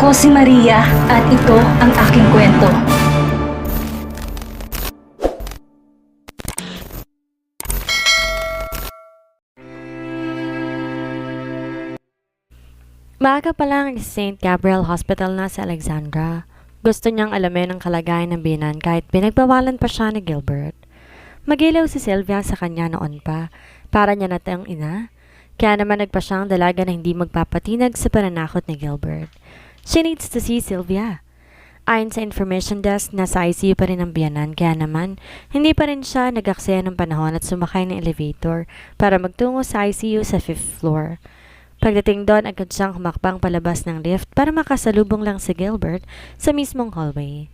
Ako si Maria at ito ang aking kwento. Maaga pa lang sa St. Gabriel Hospital na sa Alexandra. Gusto niyang alamin ang kalagayan ng binan kahit pinagbawalan pa siya ni Gilbert. Magilaw si Sylvia sa kanya noon pa, para niya na tayong ina. Kaya naman nagpa siyang dalaga na hindi magpapatinag sa pananakot ni Gilbert. She needs to see Sylvia. Ayon sa information desk, nasa ICU pa rin ang biyanan, kaya naman hindi pa rin siya nag-aksaya ng panahon at sumakay ng elevator para magtungo sa ICU sa 5th floor. Pagdating doon, agad siyang humakbang palabas ng lift para makasalubong lang si Gilbert sa mismong hallway.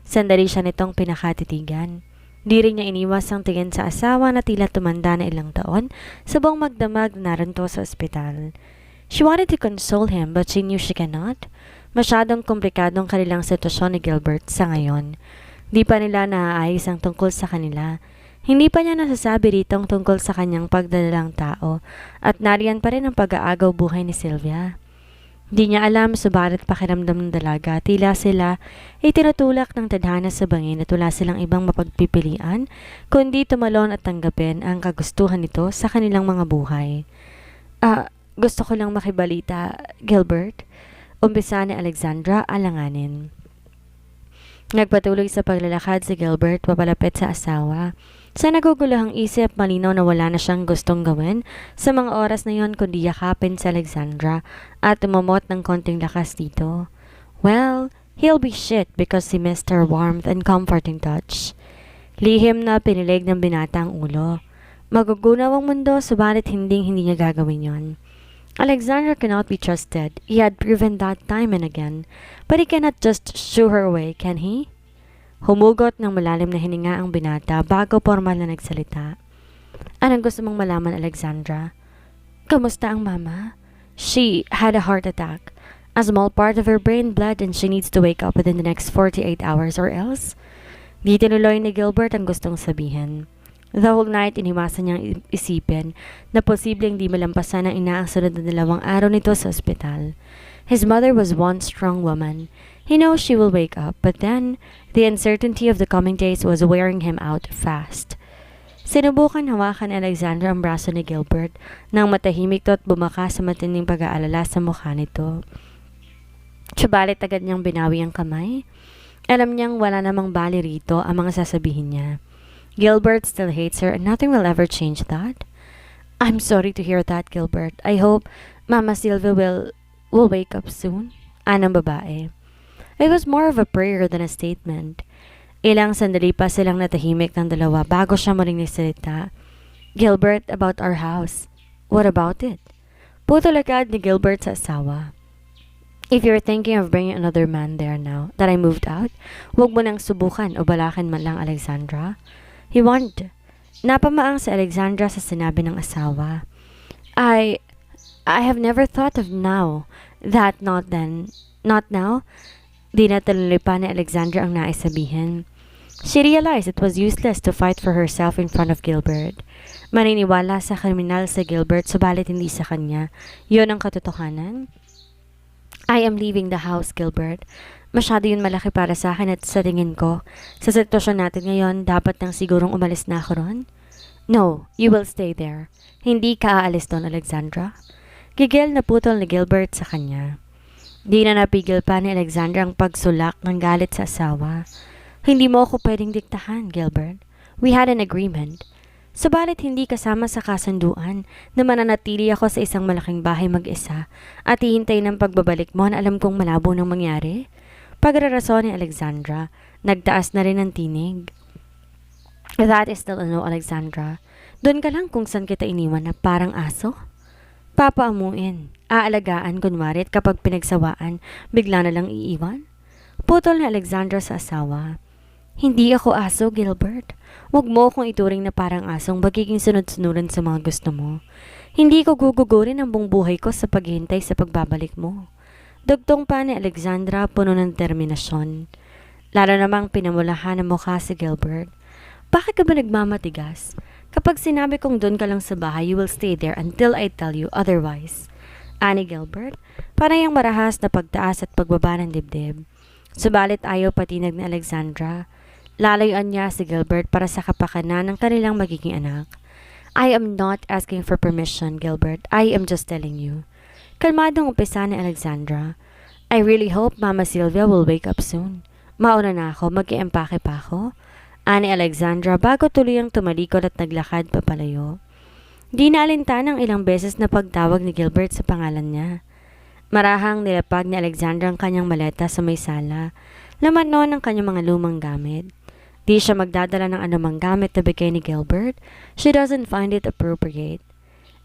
Sandali siya nitong pinakatitigan. Di rin niya iniwas ang tingin sa asawa na tila tumanda na ilang taon sa buong magdamag na naranto sa ospital. She wanted to console him but she knew she cannot. Masyadong komplikadong kanilang sitwasyon ni Gilbert sa ngayon. Di pa nila naaayos ang tungkol sa kanila. Hindi pa niya nasasabi ritong tungkol sa kanyang pagdadalang tao at nariyan pa rin ang pag-aagaw buhay ni Sylvia. Di niya alam subalit pakiramdam ng dalaga tila sila ay tinutulak ng tadhana sa bangin at wala silang ibang mapagpipilian kundi tumalon at tanggapin ang kagustuhan nito sa kanilang mga buhay. Gusto ko lang makibalita, Gilbert. Umpisa ni Alexandra alanganin. Nagpatuloy sa paglalakad si Gilbert papalapit sa asawa. Sa naguguluhang isip, malinaw na wala na siyang gustong gawin sa mga oras na yon kundi yakapin si Alexandra at umamot ng konting lakas dito. Well, he'll be shit because he missed her warmth and comforting touch. Lihim na pinilig ng binata ang ulo. Magugunaw ang mundo, subalit hindi niya gagawin yon. Alexandra cannot be trusted. He had proven that time and again. But he cannot just shoo her away, can he? Humugot ng malalim na hininga ang binata bago formal na nagsalita. Anong gusto mong malaman, Alexandra? Kamusta ang mama? She had a heart attack. A small part of her brain bled and she needs to wake up within the next 48 hours or else. Di tinuloy ni Gilbert ang gustong sabihin. The whole night, iniwasan niyang isipin na posibleng di malampasan ng ina ang sunod na 2 araw nito sa ospital. His mother was one strong woman. He knows she will wake up, but then, the uncertainty of the coming days was wearing him out fast. Sinubukan hawakan ni Alexandra ang braso ni Gilbert nang matahimik to at bumaka sa matinding pag-aalala sa mukha nito. Subalit agad niyang binawi ang kamay. Alam niyang wala namang bali rito ang mga sasabihin niya. Gilbert still hates her and nothing will ever change that. I'm sorry to hear that, Gilbert. I hope Mama Sylvia will wake up soon. Anang babae. It was more of a prayer than a statement. Ilang sandali pa silang natahimik ng dalawa bago siya muling nagsalita. Gilbert, about our house. What about it? Putol agad ni Gilbert sa asawa. If you're thinking of bringing another man there now that I moved out, huwag mo nang subukan o balakan man lang, Alexandra. He warned. Napamaang si Alexandra sa sinabi ng asawa. I have never thought of now. That not then. Not now? Di na taluloy pa ni Alexandra ang nais sabihin. She realized it was useless to fight for herself in front of Gilbert. Maniniwala sa kriminal sa Gilbert subalit hindi sa kanya. Yun ang katotohanan. I am leaving the house, Gilbert. Masyado yun malaki para sa akin at sa tingin ko, sa sitwasyon natin ngayon, dapat nang sigurong umalis na ako ron. No, you will stay there. Hindi ka aalis doon, Alexandra. Gigil na putol ni Gilbert sa kanya. Di na napigil pa ni Alexandra ang pagsulak ng galit sa asawa. Hindi mo ako pwedeng diktahan, Gilbert. We had an agreement. Subalit hindi kasama sa kasunduan na mananatili ako sa isang malaking bahay mag-isa at hihintay ng pagbabalik mo na alam kong malabo nang mangyari. Pagrarason ni Alexandra, nagtaas na rin ang tinig. That is still a no, Alexandra. Doon ka lang kung saan kita iniwan na parang aso. Papaamuin, aalagaan kunwari at kapag pinagsawaan, bigla na lang iiwan. Putol ni Alexandra sa asawa. Hindi ako aso, Gilbert. Huwag mo akong ituring na parang asong magiging sunod-sunuran sa mga gusto mo. Hindi ko gugugurin ang buong buhay ko sa paghihintay sa pagbabalik mo. Dugtong pa ni Alexandra puno ng determinasyon. Lalo namang pinamulahan ang mukha si Gilbert. Bakit ka ba nagmamatigas? Kapag sinabi kong doon ka lang sa bahay, you will stay there until I tell you otherwise. Ani Gilbert, parang yung marahas na pagtaas at pagbaba ng dibdib. Subalit ayaw patinag ni Alexandra. Lalayuan niya si Gilbert para sa kapakanan ng kanilang magiging anak. I am not asking for permission, Gilbert. I am just telling you. Kalmadong umpisa ni Alexandra. I really hope Mama Sylvia will wake up soon. Mauna na ako, mag-iempake pa ako. Ani Alexandra bago tuluyang tumalikod at naglakad papalayo. Di naalintan ang ilang beses na pagtawag ni Gilbert sa pangalan niya. Marahang nilapag ni Alexandra ang kanyang maleta sa may sala. Laman noon ang kanyang mga lumang gamit. Di siya magdadala ng anumang gamit na bigay ni Gilbert. She doesn't find it appropriate.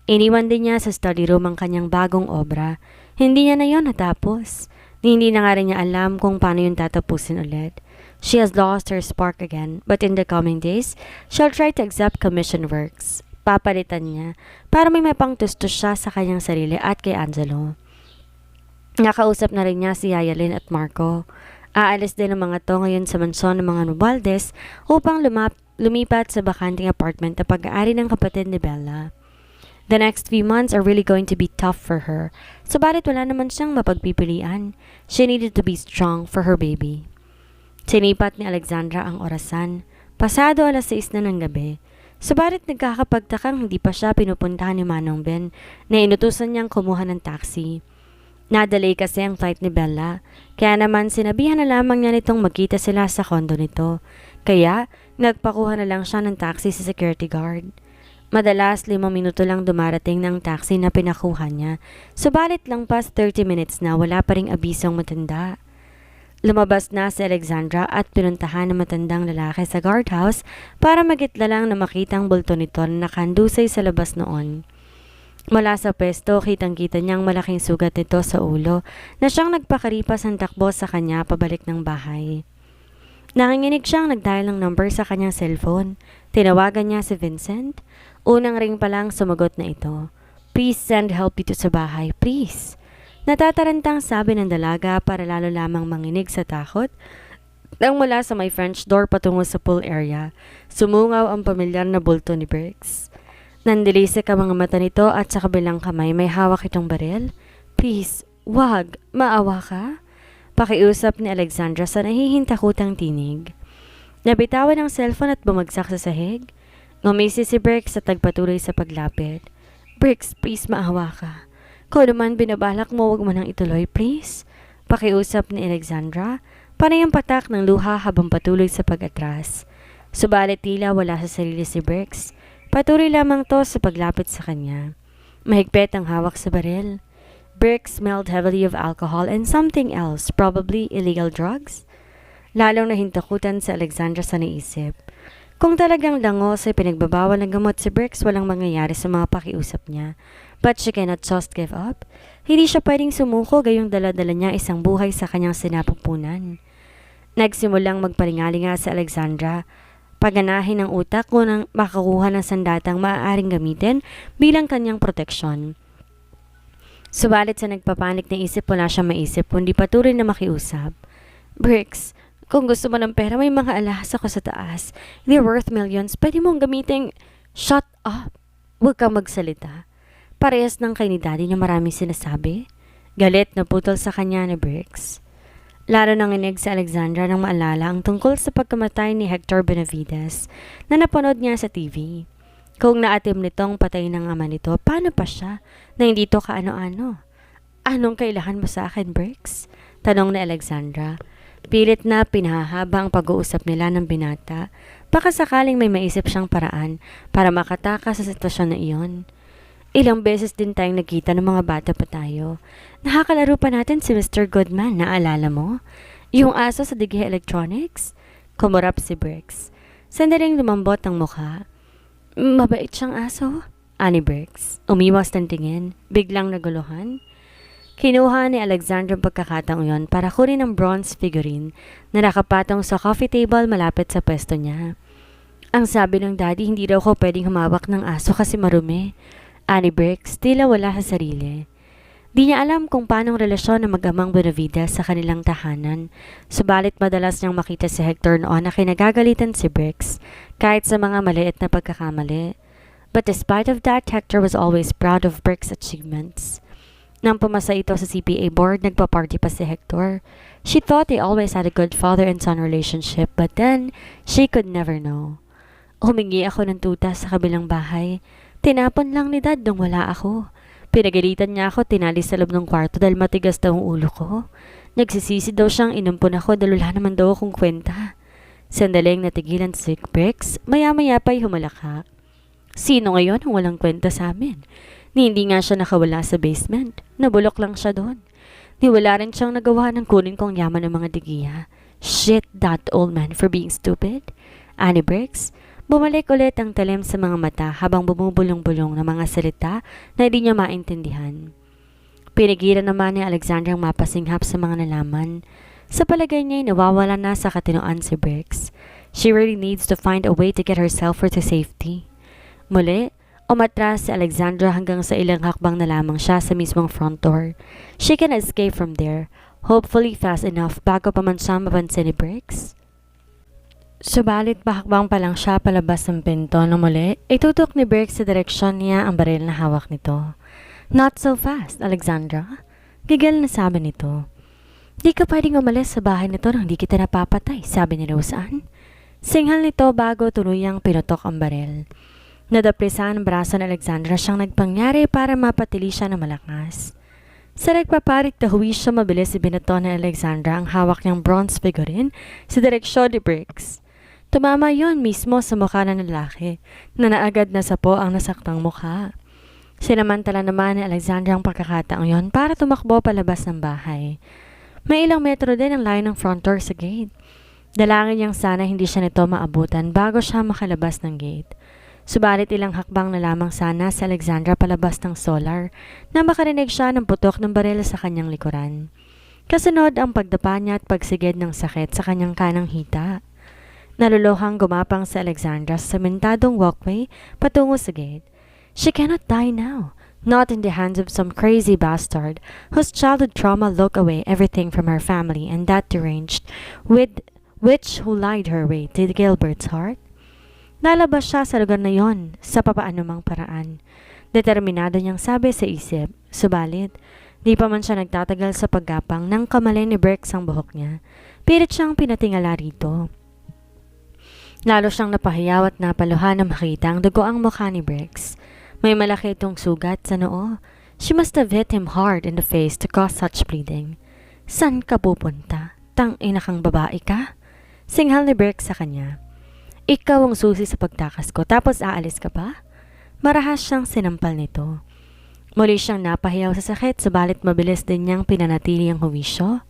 Iniwan din niya sa study room ang kanyang bagong obra. Hindi niya na yon natapos. Hindi na nga rin niya alam kung paano yun tatapusin ulit. She has lost her spark again, but in the coming days, she'll try to accept commission works. Papalitan niya para may mapangtustos siya sa kanyang sarili at kay Angelo. Nakausap na rin niya si Yayalin at Marco. Aalis din ang mga to ngayon sa mansyon ng mga Nubaldes upang lumipat sa bakanting apartment na pag-aari ng kapatid ni Bella. The next few months are really going to be tough for her. Subalit wala naman siyang mapagpipilian. She needed to be strong for her baby. Sinipat ni Alexandra ang orasan. Pasado 6:00 na ng gabi. Subalit nagkakapagtakang hindi pa siya pinupuntahan ni Manong Ben na inutusan niyang kumuha ng taxi. Nadelay kasi ang flight ni Bella, kaya naman sinabihan na lamang niya nitong magkita sila sa kondo nito. Kaya nagpakuha na lang siya ng taxi sa security guard. Madalas 5 minuto lang dumarating ng taxi na pinakuha niya, subalit lang pas 30 minutes na wala pa ring abisong matanda. Lumabas na si Alexandra at pinuntahan ng matandang lalaki sa guardhouse para magitla lang na makita ang bulto nito na nakandusay sa labas noon. Mula sa pwesto, kitang-kita niyang malaking sugat nito sa ulo na siyang nagpakaripas ang takbo sa kanya pabalik ng bahay. Nanginginig siyang nag-dial ng number sa kanyang cellphone. Tinawagan niya si Vincent. Unang ring pa lang sumagot na ito. Please send help dito sa bahay, please. Natatarantang sabi ng dalaga para lalo lamang manginig sa takot. Nang mula sa may French door patungo sa pool area, sumungaw ang pamilyar na bulto ni Briggs. Nandilisik ang mga mata nito at sa kabilang kamay may hawak itong baril. Please, wag, maawa ka? Pakiusap ni Alexandra sa nahihintakutang tinig. Nabitawan ang cellphone at bumagsak sa sahig. Ngumisi si Briggs at nagpatuloy sa paglapit. Briggs, please maawa ka. Kung naman binabalak mo, wag mo nang ituloy, please. Pakiusap ni Alexandra, panayang patak ng luha habang patuloy sa pag-atras. Subalit tila wala sa sarili si Briggs. Patuloy lamang to sa paglapit sa kanya. Mahigpit ang hawak sa baril. Briggs smelled heavily of alcohol and something else, probably illegal drugs. Lalong nahintakutan sa Alexandra sa naisip. Kung talagang langos ay pinagbabawal ng gamot si Briggs, walang mangyayari sa mga pakiusap niya. But she cannot just give up. Hindi siya pwedeng sumuko gayong dala-dala niya isang buhay sa kanyang sinapupunan. Nagsimulang magparingali nga sa Alexandra. Paganahin ng utak kung nang makakuha ng sandatang maaaring gamitin bilang kanyang proteksyon. Subalit sa nagpapanik na isip wala siyang maisip kundi patuloy na makiusap. Briggs, kung gusto mo ng pera may mga alahas ako sa taas. They're worth millions. Pwede mong gamitin. Shut up. Huwag kang magsalita. Parehas ng kay ni Daddy na maraming sinasabi. Galit na putol sa kanya ni Briggs. Lalo nanginig si Alexandra nang maalala ang tungkol sa pagkamatay ni Hector Benavides na napanood niya sa TV. Kung naatim nitong patay ng ama nito, paano pa siya na hindi to kaano-ano? Anong kailangan mo sa akin, Briggs? Tanong ni Alexandra. Pilit na pinahahaba ang pag-uusap nila ng binata. Baka sakaling may maisip siyang paraan para makatakas sa sitwasyon na iyon. Ilang beses din tayong nagkita ng mga bata pa tayo. Nakakalaro pa natin si Mr. Goodman, naalala mo? Yung aso sa Dighe Electronics? Kumurap si Briggs. Sandaling lumambot ang mukha. Mabait siyang aso? Ani Briggs. Umiwas ng tingin. Biglang naguluhan. Kinuha ni Alexandra ang pagkakataong yon para kunin ang bronze figurine na nakapatong sa coffee table malapit sa pwesto niya. Ang sabi ng daddy, hindi daw ko pwedeng humawak ng aso kasi marumi. Ani Briggs, tila wala sa sarili. Di niya alam kung paanong relasyon ng mag-amang Benavides sa kanilang tahanan. Subalit madalas niyang makita si Hector noon na kinagagalitan si Briggs, kahit sa mga maliit na pagkakamali. But despite of that, Hector was always proud of Briggs' achievements. Nang pumasa ito sa CPA board, nagpa-party pa si Hector. She thought they always had a good father and son relationship, but then, she could never know. Humingi ako ng tuta sa kabilang bahay. Tinapon lang ni Dad nung wala ako. Pinagalitan niya ako, tinali sa loob ng kwarto dahil matigas daw ang ulo ko. Nagsisisi daw siyang inumpon ako dahil wala naman daw akong kwenta. Sandaling natigilan si Bricks, maya-maya pa'y humalaka. Sino ngayon ang walang kwenta sa amin? Ni hindi nga siya nakawala sa basement. Nabulok lang siya doon. Ni wala rin siyang nagawa ng kunin kong yaman ng mga digiya. Shit that old man for being stupid. Ani Bricks, bumalik ulit ang talim sa mga mata habang bumubulong-bulong ng mga salita na hindi niya maintindihan. Pinigilan naman ni Alexandra ang mapasinghap sa mga nalaman. Sa palagay niya, nawawala na sa katinoan si Bricks. She really needs to find a way to get herself to safety. Muli, umatras si Alexandra hanggang sa ilang hakbang na lamang siya sa mismong front door. She can escape from there, hopefully fast enough bago pa man siya mapansin ni Bricks. Subalit bahakbang pa lang siya palabas ng pinto na muli, itutok ni Bricks sa direksyon niya ang baril na hawak nito. Not so fast, Alexandra. Gigil na sabi nito. Di ka pwedeng umalis sa bahay nito nang di kita napapatay, sabi ni Roseanne. Singhal nito bago tuluyang pinutok ang baril. Nadaplisan ang braso ni Alexandra siyang nagpangyari para mapatili siya ng malakas. Sa nagpaparit na huwisyo mabilis ibinato ni Alexandra ang hawak niyang bronze figurine sa direksyon ni Bricks. Tumama yon mismo sa mukha ng lalaki na naagad na sapo ang nasaktang mukha. Sinamantala naman ni Alexandra ang pagkakataong yon para tumakbo palabas ng bahay. May ilang metro din ang layo ng front door sa gate. Dalangin niyang sana hindi siya nito maabutan bago siya makalabas ng gate. Subalit ilang hakbang na lamang sana si Alexandra palabas ng solar na makarinig siya ng putok ng baril sa kanyang likuran. Kasunod ang pagdapa niya at pagsigid ng sakit sa kanyang kanang hita. Nalulohang gumapang si Alexandra sa sementadong walkway patungo sa gate. She cannot die now, not in the hands of some crazy bastard whose childhood trauma looked away everything from her family and that deranged with which who lied her way to Gilbert's heart. Nalabas siya sa lugar na yon sa papaanumang paraan. Determinado niyang sabi sa isip, subalit, di pa man siya nagtatagal sa paggapang nang kamali ni Bricks ang buhok niya. Pilit siyang pinatingala rito. Lalo siyang napahiyaw at napaluhan na makita ang dugoang mukha ni Bricks. May malaki itong sugat sa noo. She must have hit him hard in the face to cause such bleeding. San ka pupunta? Tang-ina kang babae ka? Singhal ni Bricks sa kanya. Ikaw ang susi sa pagtakas ko tapos aalis ka pa? Marahas siyang sinampal nito. Muli siyang napahiyaw sa sakit subalit mabilis din niyang pinanatili ang huwisyo.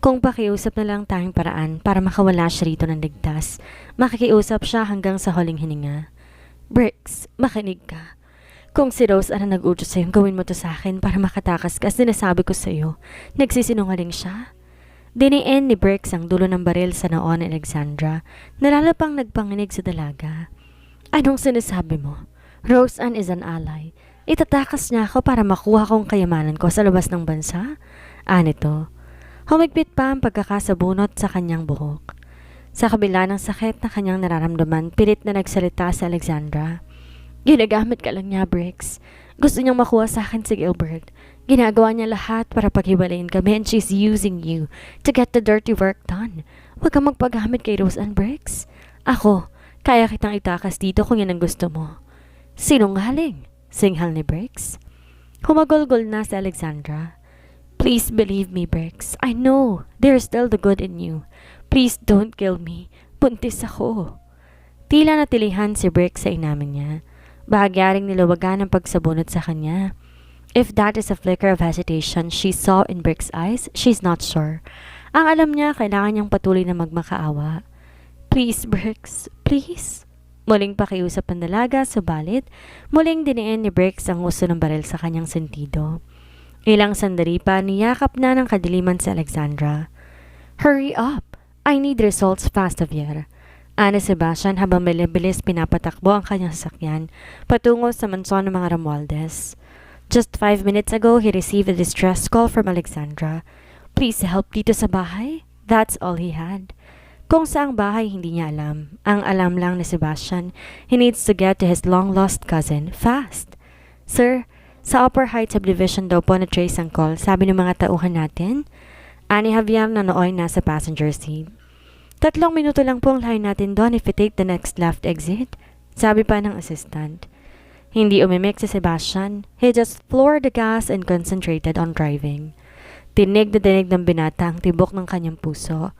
Kung pakiusap na lang tayong paraan para makawala siya rito ng ligtas, makikiusap siya hanggang sa huling hininga. Bricks, makinig ka. Kung si Rose ang nag-utos sa'yo, gawin mo to sa akin para makatakas ka, sinasabi ko sa'yo. Nagsisinungaling siya. Diniin ni Bricks ang dulo ng baril sa noo ni Alexandra, na lalo pang nagpanginig sa dalaga. Anong sinasabi mo? Roseanne is an ally. Itatakas niya ako para makuha kong kayamanan ko sa labas ng bansa? Anito. Humigpit pa ang pagkakasabunot sa kanyang buhok. Sa kabila ng sakit na kanyang nararamdaman, pilit na nagsalita si Alexandra. Ginagamit ka lang niya, Bricks. Gusto niyang makuha sa akin si Gilbert. Ginagawa niya lahat para paghiwalayin kami and she's using you to get the dirty work done. Huwag kang magpagamit kay Roseanne, Bricks. Ako, kaya kitang itakas dito kung yan ang gusto mo. Sinungaling, singhal ni Bricks. Humagulgol na si Alexandra. Please believe me, Bricks. I know there's still the good in you. Please don't kill me. Buntis ako. Tila natilihan si Bricks sa inamin niya. Bahagyaring nilawagan ang pagsabunot sa kanya. If that is a flicker of hesitation she saw in Bricks' eyes, she's not sure. Ang alam niya, kailangan niyang patuloy na magmakaawa. Please, Bricks. Please. Muling pakiusap ng dalaga, subalit, muling diniin ni Bricks ang uso ng baril sa kanyang sentido. Ilang sandali pa, niyakap na ng kadiliman si Alexandra. Hurry up! I need results fast, Javier. Ana Sebastian habang bilis pinapatakbo ang kanyang sasakyan patungo sa mansyon ng mga Romualdez. Just 5 minutes ago, he received a distress call from Alexandra. Please help dito sa bahay? That's all he had. Kung saang bahay hindi niya alam. Ang alam lang ni Sebastian, he needs to get to his long-lost cousin fast. Sir, Sa Upper Heights Subdivision daw po na-trace ang call, sabi ng mga tauhan natin. Ani Javier na nooy nasa passenger seat. 3 minuto lang po ang layo natin doon if we take the next left exit, sabi pa ng assistant. Hindi umimik si Sebastian. He just floored the gas and concentrated on driving. Tinig na tinig ng binata ang tibok ng kanyang puso.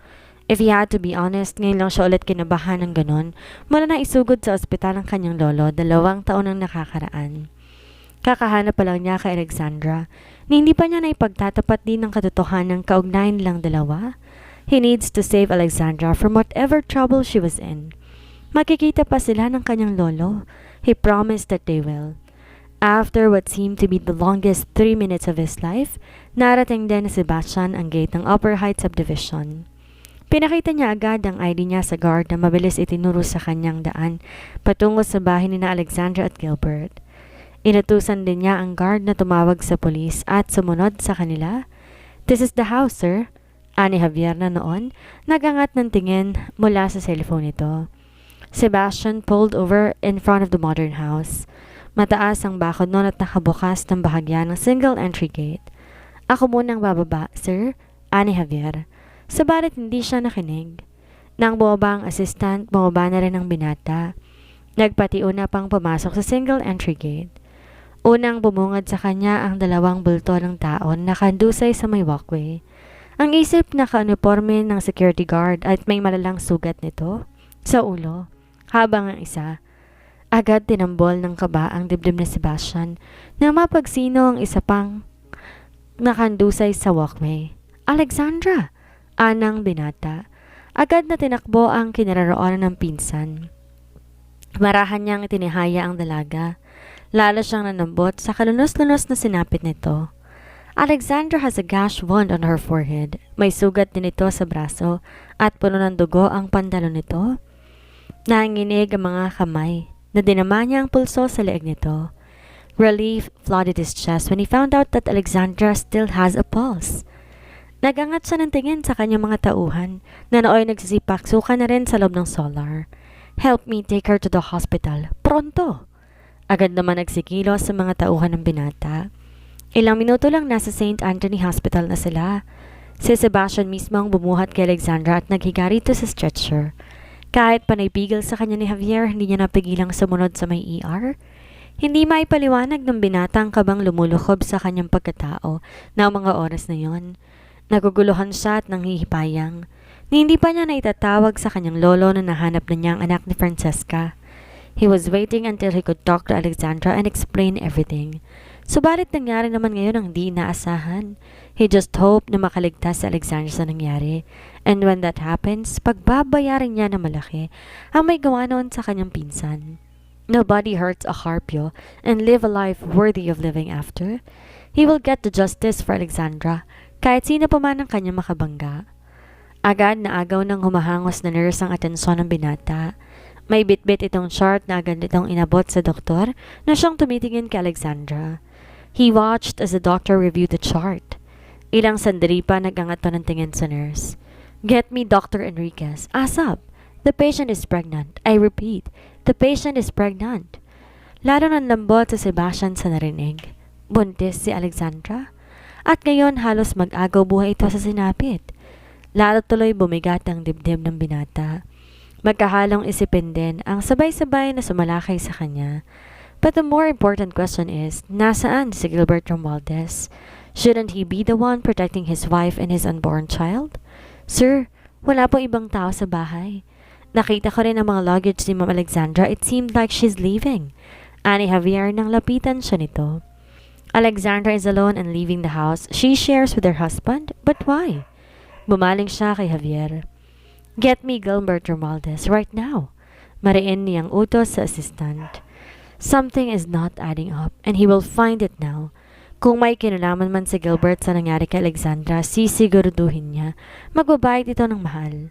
If he had to be honest, ngayon lang siya ulit kinabahan ng ganon mula na isugod sa ospital ang kanyang lolo 2 taon ang nakakaraan. Kakahanap pa lang niya kay Alexandra na hindi pa niya naipagtatapat din ng katotohanan ng kaugnayan nilang dalawa. He needs to save Alexandra from whatever trouble she was in. Makikita pa sila ng kanyang lolo. He promised that they will. After what seemed to be the longest 3 minutes of his life, narating din ni Sebastian ang gate ng Upper Heights Subdivision. Pinakita niya agad ang ID niya sa guard na mabilis itinuro sa kanyang daan patungo sa bahay ni na Alexandra at Gilbert. Inutusan din niya ang guard na tumawag sa pulis at sumunod sa kanila. "This is the house, sir." Ani Javier na noon, nagangat ng tingin mula sa cellphone nito. Sebastian pulled over in front of the modern house. Mataas ang bakod noon at nakabukas ng bahagya ng single entry gate. "Ako munang bababa, sir," Ani Javier. Sabalit hindi siya nakinig. Nang bumaba ang assistant, bumaba na rin ang binata. Nagpatiuna pang pumasok sa single entry gate. Unang bumungad sa kanya ang 2 bulto ng taon na nakandusay sa may walkway. Ang isip naka-uniforme ng security guard at may malalang sugat nito sa ulo, habang ang isa agad tinambol ng kaba ang dibdib ni Sebastian na mapagsino ang isa pang nakandusay sa walkway. "Alexandra!" Anang binata. Agad na tinakbo ang kinaroroonan ng pinsan. Marahan niyang itinihaya ang dalaga. Lalo siyang nanambot sa kalunos-lunos na sinapit nito. Alexandra has a gash wound on her forehead. May sugat din ito sa braso at puno ng dugo ang pantalon nito. Nanginginig ang mga kamay na dinama niya ang pulso sa leeg nito. Relief flooded his chest when he found out that Alexandra still has a pulse. Nagangat siya ng tingin sa kanyang mga tauhan na nooy nagsisipaksukan na rin sa loob ng solar. "Help me take her to the hospital. Pronto!" Agad naman nagsikilos sa mga tauhan ng binata. Ilang minuto lang nasa St. Anthony Hospital na sila. Si Sebastian mismo ang bumuhat kay Alexandra at naghiga rito sa stretcher. Kahit panaybigil sa kanya ni Javier, hindi niya napigilang sumunod sa may ER. Hindi maipaliwanag ng binata ang kabang lumulukob sa kanyang pagkatao na mga oras na yon. Naguguluhan siya at nanghihipayang. Hindi pa niya naitatawag sa kanyang lolo na nahanap na niya ang anak ni Francesca. He was waiting until he could talk to Alexandra and explain everything. Subalit nangyari naman ngayon ang di inaasahan. He just hoped na makaligtas si Alexandra sa nangyari. And when that happens, pagbabayarin niya na malaki ang may gawa noon sa kanyang pinsan. Nobody hurts a Carpio and live a life worthy of living after. He will get the justice for Alexandra, kahit sino pa man ang kanyang makabangga. Agad na agaw ng humahangos na nurse ang atensyon ng binata. May bitbit itong chart na agad itong inabot sa doktor na siyang tumitingin kay Alexandra. He watched as the doctor reviewed the chart. Ilang sandali pa nagangat pa ng tingin sa nurse. "Get me Dr. Enriquez. ASAP. The patient is pregnant. I repeat, the patient is pregnant." Lalo nang lambot sa Sebastian sa narinig. Buntis si Alexandra? At ngayon halos mag-agaw buhay ito sa sinapit. Lalo tuloy bumigat ang dibdib ng binata. Magkahalong isipin din ang sabay-sabay na sumalakay sa kanya. But the more important question is, nasaan si Gilbert Romualdez? Shouldn't he be the one protecting his wife and his unborn child? "Sir, wala po ibang tao sa bahay. Nakita ko rin ang mga luggage ni Ma'am Alexandra. It seemed like she's leaving." Ani Javier nang lapitan siya nito. "Alexandra is alone and leaving the house. She shares with her husband? But why?" Bumaling siya kay Javier. "Get me Gilbert Romualdez right now." Mariin niyang utos sa assistant. Something is not adding up and he will find it now. Kung may kinalaman man si Gilbert sa nangyari kay Alexandra, sisiguraduhin niya. Magbabayad ito ng mahal.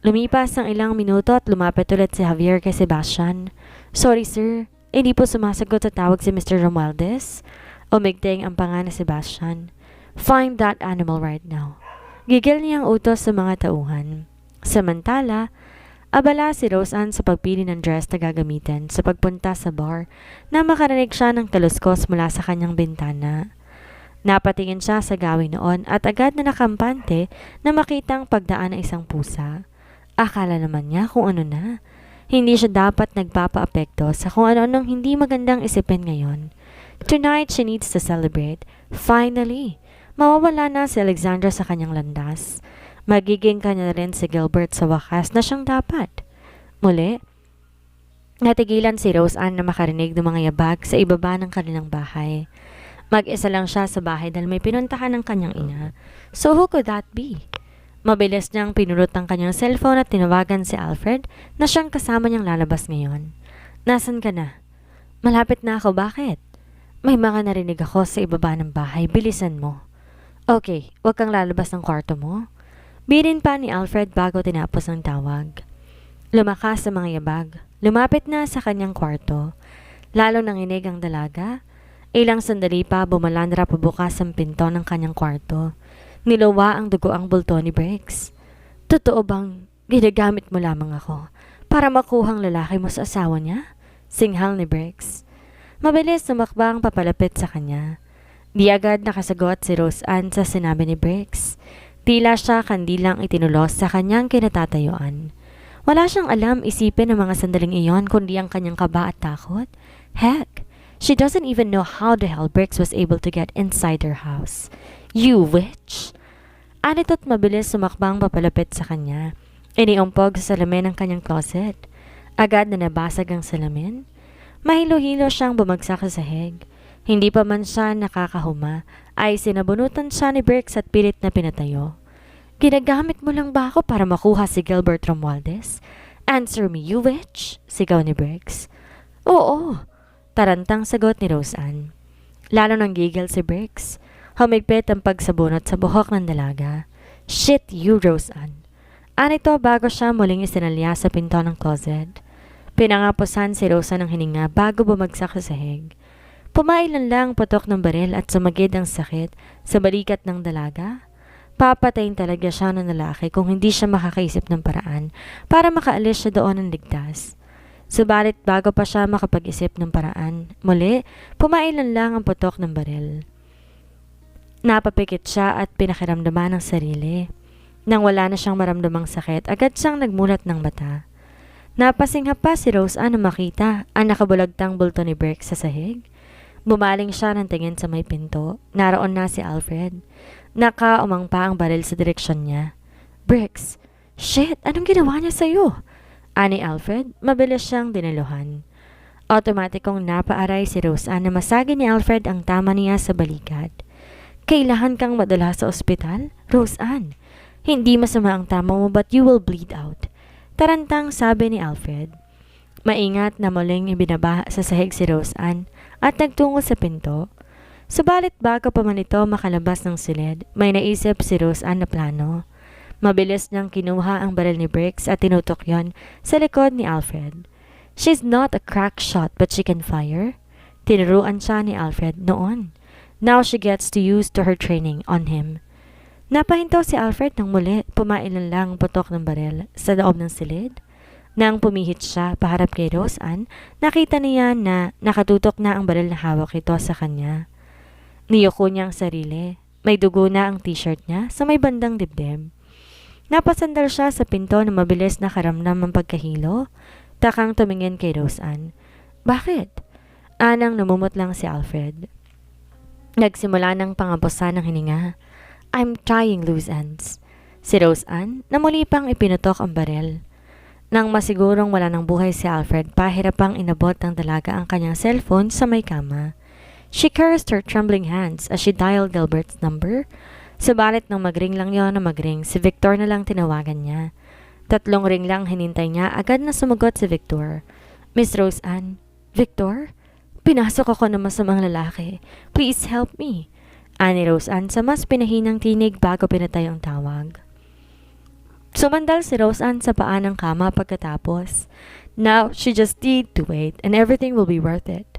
Lumipas ang ilang minuto at lumapit ulit si Javier kay Sebastian. "Sorry sir, hindi po sumasagot sa tawag si Mr. Romualdez." Umigting ang panga ni Sebastian. "Find that animal right now." Gigil niyang utos sa mga tauhan. Samantala, Abala si Roseanne sa pagpili ng dress na gagamitin sa pagpunta sa bar na makarinig siya ng kaluskos mula sa kanyang bintana. Napatingin siya sa gawin noon at agad na nakampante na makitang pagdaan ng isang pusa. Akala naman niya kung ano na. Hindi siya dapat nagpapaapekto sa kung ano-anong hindi magandang isipin ngayon. Tonight, she needs to celebrate. Finally, mawawala na si Alexandra sa kanyang landas. Magiging kanya rin si Gilbert sa wakas na siyang dapat. Muli, natigilan si Roseanne na makarinig ng mga yabag sa ibaba ng kanilang bahay. Mag-isa lang siya sa bahay dahil may pinuntahan ng kanyang ina. So who could that be? Mabilis niyang pinulot ang kanyang cellphone at tinawagan si Alfred na siyang kasama niyang lalabas ngayon. Nasaan ka na? Malapit na ako, bakit? May mga narinig ako sa ibaba ng bahay, bilisan mo. Okay, huwag kang lalabas ng kwarto mo. Birin pa ni Alfred bago tinapos ang tawag. Lumakas sa mga yabag, lumapit na sa kanyang kwarto. Lalo nanginig ang dalaga. Ilang sandali pa bumalandra pabukas ang pinto ng kanyang kwarto. Niluwa ang dugo ang bulto ni Briggs. Totoo bang ginagamit mo lamang ako para makuhang lalaki mo sa asawa niya? Singhal ni Briggs. Mabilis sumakbang papalapit sa kanya. Di agad nakasagot si Roseanne sa sinabi ni Briggs. Tila siya kandilang itinulos sa kanyang kinatatayuan. Wala siyang alam isipin ng mga sandaling iyon kundi ang kanyang kaba at takot. Heck, she doesn't even know how the hell Briggs was able to get inside her house. You witch! Anito't mabilis sumakbang papalapit sa kanya. Iniumpog sa salamin ng kanyang closet. Agad na nabasag ang salamin. Mahilo-hilo siyang bumagsak sa sahig. Hindi pa man siya nakakahuma, ay sinabunutan siya ni Briggs at pilit na pinatayo. Ginagamit mo lang ba ako para makuha si Gilbert Romualdez? Answer me, you witch! Sigaw ni Briggs. Oo, tarantang sagot ni Roseanne. Lalo nang gigil si Briggs. Humigpit ang pagsabunot sa buhok ng dalaga. Shit you, Roseanne. Anito bago siya muling isinalya sa pinto ng closet. Pinangapusan si Rosa ng hininga bago bumagsak sa sahig. Pumailan lang putok ng baril at sumagid ang sakit sa balikat ng dalaga. Papatayin talaga siya ng lalaki kung hindi siya makakaisip ng paraan para makaalis siya doon ng ligtas. Subalit bago pa siya makapag-isip ng paraan, muli, pumailan lang ang putok ng baril. Napapikit siya at pinakiramdaman ng sarili. Nang wala na siyang maramdamang sakit, agad siyang nagmulat ng mata. Napasingha pa si Roseanne na makita ang nakabulagtang bulto ni Briggs sa sahig. Bumaling siya ng tingin sa may pinto. Naroon na si Alfred. Nakaumang pa ang baril sa direksyon niya. Briggs, shit, anong ginawa niya sa'yo? Ani Alfred, mabilis siyang diniluhan. Automatikong napaaray si Roseanne na masagi ni Alfred ang tama niya sa balikat. Kailangan kang madala sa ospital? Roseanne, hindi masama ang tama mo but you will bleed out. Tarantang sabi ni Alfred. Maingat na muling ibinaba sa sahig si Roseanne at nagtungo sa pinto. Subalit bago pa man ito makalabas ng silid, may naisip si Roseanne na plano. Mabilis niyang kinuha ang baril ni Briggs at tinutok yon sa likod ni Alfred. She's not a crack shot but she can fire. Tinuruan siya ni Alfred noon. Now she gets to use to her training on him. Napahinto si Alfred nang muli pumailan lang putok ng baril sa loob ng silid. Nang pumihit siya paharap kay Roseanne, nakita niya na nakatutok na ang baril na hawak ito sa kanya. Niyuko niya ang sarili. May dugo na ang t-shirt niya sa may bandang dibdib. Napasandal siya sa pinto na mabilis na karamdam ang pagkahilo. Takang tumingin kay Roseanne. Bakit? Anang namumot lang si Alfred. Nagsimula ng pangabusan ng hininga. I'm trying loose ends. Si Roseanne na muli pang ipinutok ang baril. Nang masigurong wala ng buhay si Alfred, pahirapang inabot ng dalaga ang kanyang cellphone sa may kama. She cursed her trembling hands as she dialed Gilbert's number. Subalit nang magring lang yon na magring, si Victor na lang tinawagan niya. 3 ring lang hinintay niya, agad na sumagot si Victor. Miss Roseanne, Victor? Pinasok ako ng masamang lalaki. Please help me. Ani Roseanne sa mas pinahinang tinig bago pinatay ang tawag. Sumandal si Roseanne sa paa ng kama pagkatapos. Now, she just need to wait and everything will be worth it.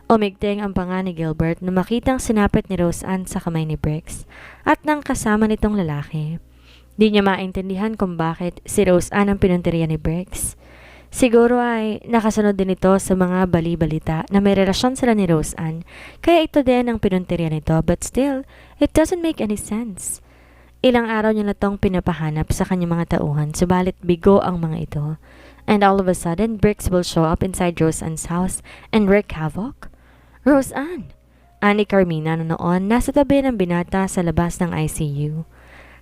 Umigting ang panga ni Gilbert na makitang sinapit ni Roseanne sa kamay ni Briggs at nang kasama nitong lalaki. Di niya maintindihan kung bakit si Rose Ann ang pinunteriya ni Briggs. Siguro ay nakasunod din ito sa mga bali-balita na may relasyon sila ni Rose Ann, kaya ito din ang pinunteriya nito, but still, it doesn't make any sense. Ilang araw niya na tong pinapahanap sa kanyang mga tauhan, subalit bigo ang mga ito. And all of a sudden, Briggs will show up inside Rose Ann's house and wreak havoc. Rose Ann! Ani Carmina noon, nasa tabi ng binata sa labas ng ICU.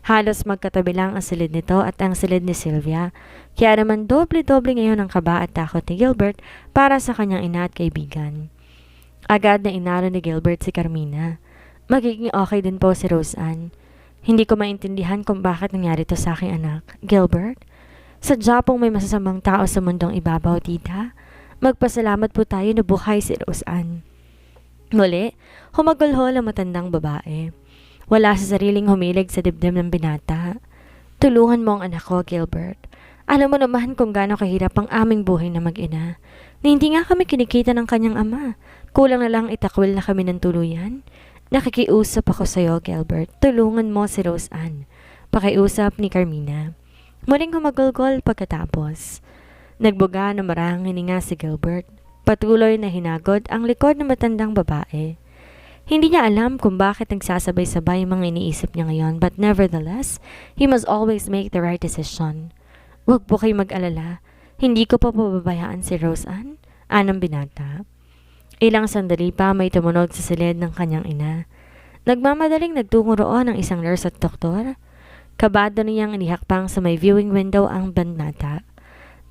Halos magkatabi lang ang silid nito at ang silid ni Sylvia, kaya naman doble-doble ngayon ang kaba at takot ni Gilbert para sa kanyang ina at kaibigan. Agad na inaro ni Gilbert si Carmina. Magiging okay din po si Rose Ann. Hindi ko maintindihan kung bakit nangyari to sa aking anak. Gilbert? Sadya pong may masasamang tao sa mundong ibabaw, tita. Magpasalamat po tayo na buhay si Rose Ann. Muli, humagulhol ang matandang babae. Wala sa sariling humilig sa dibdib ng binata. Tulungan mo ang anak ko, Gilbert. Alam mo naman kung gaano kahirap ang aming buhay na mag-ina. Na hindi nga kami kinikita ng kanyang ama. Kulang na lang itakwil na kami ng tuluyan. Nakikiusap ako sa iyo, Gilbert. Tulungan mo si Rose Ann. Pakiusap ni Carmina. Muling humagulgol pagkatapos. Nagbuga na marahang hininga si Gilbert. Patuloy na hinagod ang likod ng matandang babae. Hindi niya alam kung bakit nagsasabay-sabay ang mga iniisip niya ngayon, but nevertheless, he must always make the right decision. Huwag po kayo mag-alala. Hindi ko pa pababayaan si Rose Ann, anang binata. Ilang sandali pa may tumunog sa silid ng kanyang ina. Nagmamadaling nagtungo roon ang isang nurse at doktor. Kabado niyang inihakpang sa may viewing window ang bandata.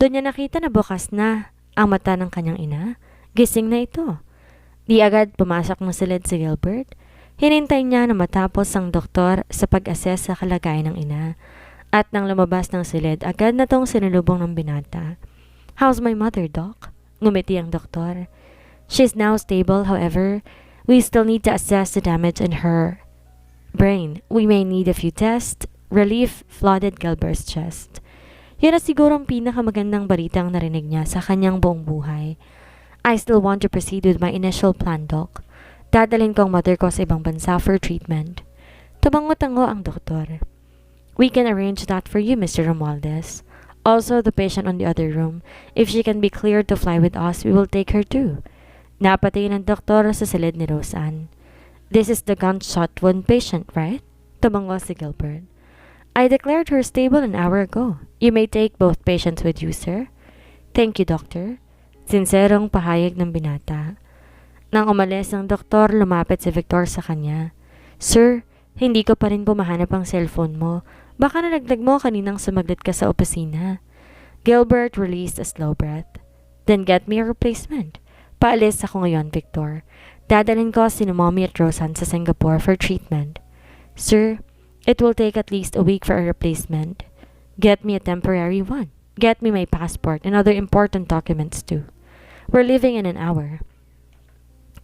Doon niya nakita na bukas na ang mata ng kanyang ina. Gising na ito. Di agad pumasok ng silid si Gilbert. Hinintay niya na matapos ang doktor sa pag-assess sa kalagayan ng ina. At nang lumabas ng silid, agad na tong sinulubong ng binata. How's my mother, Doc? Ngumiti ang doktor. She's now stable, however, we still need to assess the damage in her brain. We may need a few tests. Relief flooded Gilbert's chest. Yun na siguro ang pinakamagandang balitang narinig niya sa kanyang buong buhay. I still want to proceed with my initial plan, Doc. Dadalhin ko ang mother ko sa ibang bansa for treatment. Tumango-tango ang doktor. We can arrange that for you, Mr. Romualdez. Also, the patient on the other room. If she can be cleared to fly with us, we will take her too. Napatingin ang doktor sa silid ni Rose Ann. This is the gunshot wound patient, right? Tumango si Gilbert. I declared her stable an hour ago. You may take both patients with you, sir. Thank you, doctor. Sinserong pahayag ng binata. Nang umalis ang doktor, lumapit si Victor sa kanya. Sir, hindi ko pa rin po mahanap ang cellphone mo. Baka nalaglag mo kaninang sumaglit ka sa opisina. Gilbert released a slow breath. Then get me a replacement. Paalis ako ngayon, Victor. Dadalhin ko si Mommy at Roseanne sa Singapore for treatment. Sir, it will take at least a week for a replacement. Get me a temporary one. Get me my passport and other important documents too. We're leaving in an hour.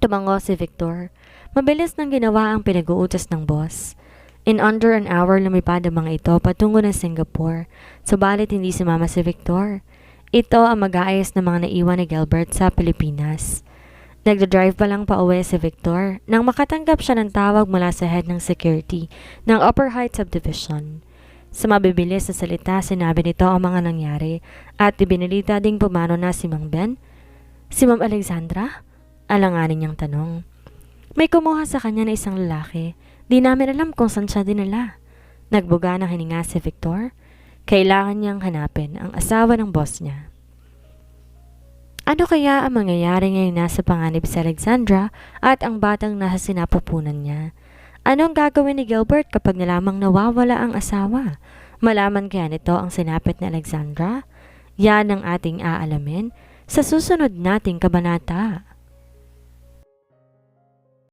Tumango si Victor. Mabilis nang ginawa ang pinag-uutos ng boss. In under an hour lumipad ang mga ito patungo ng Singapore. Subalit hindi sumama si Victor. Ito ang mag-aayos ng mga naiwan ni Gilbert sa Pilipinas. Nagdadrive pa lang pauwi si Victor nang makatanggap siya ng tawag mula sa head ng security ng Upper Heights Subdivision. Sa mabibilis na salita, sinabi nito ang mga nangyari at ibinalita ding pumano na si Mang Ben. Si Ma'am Alexandra? Alanganin niyang tanong. May kumuha sa kanya na isang lalaki. Di namin alam kung saan siya dinala. Nagbuga ng hininga si Victor. Kailangan niyang hanapin ang asawa ng boss niya. Ano kaya ang mangyayari ngayong nasa panganib si Alexandra at ang batang nasa sinapupunan niya? Anong gagawin ni Gilbert kapag nalamang nawawala ang asawa? Malaman kaya nito ang sinapit ni Alexandra? Yan ang ating aalamin sa susunod nating kabanata.